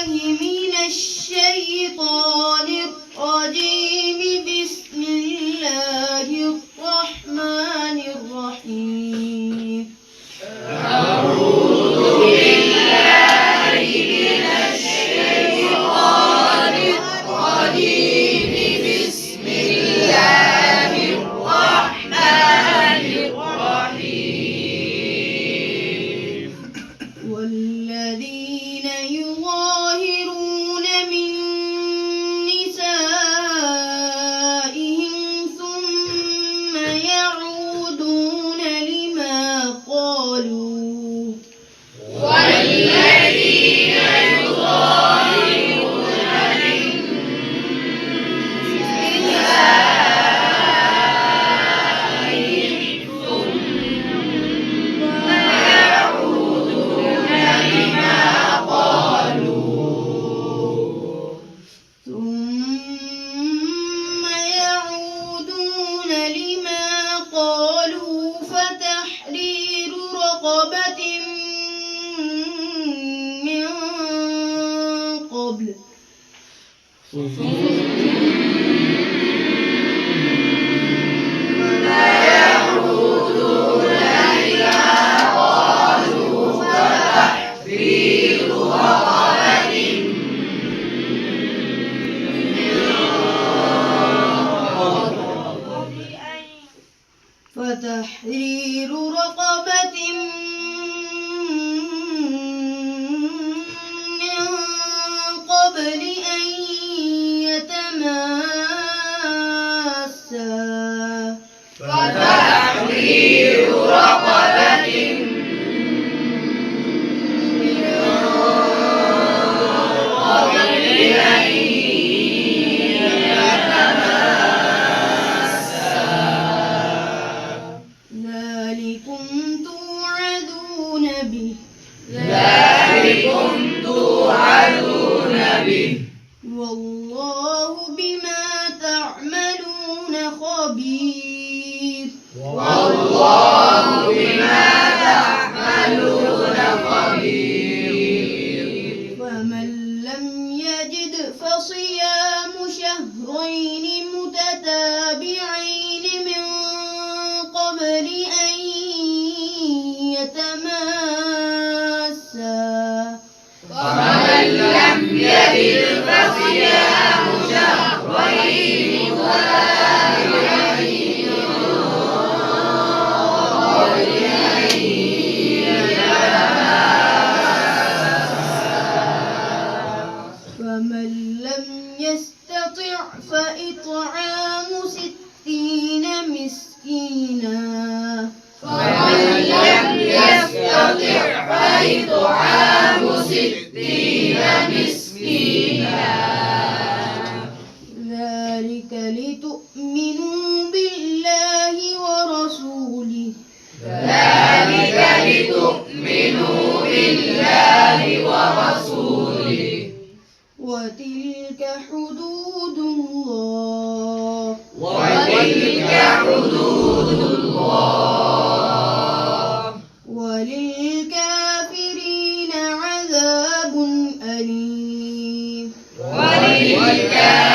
بالله من الشيطان الرجيم. بسم الله الرحمن الرحيم. أعوذ بالله من الشيطان الرجيم. بسم الله الرحمن الرحيم. والذين يظاهرون من نسائهم ثم يعودون لما قالوا والذين يظاهرون من نسائهم ثم يعودون لما قالوا فتحرير رقبة من قبل فتحرير رقبة من قبل أن يتماسا. فتحرير رقبة ذلكم توعدون به والله بما تعملون خبير. والله بما تعملون خبير. فمن لم يجد فصيام شهرين متتابعين من قبل أن يتماسا. فمن لم يجد فصيام شهرين متتابعين من قبل أن يتماسا. فمن لم يستطع فإطعام 60 مسكينا. فمن لم يستطع فإطعام 60 مسكينا. ذلك لتؤمنوا بالله ورسوله. ذلك لتؤمنوا بالله ورسوله. وتلك حدود الله. وتلك حدود الله. وللكافرين عذاب أليم. وللكافرين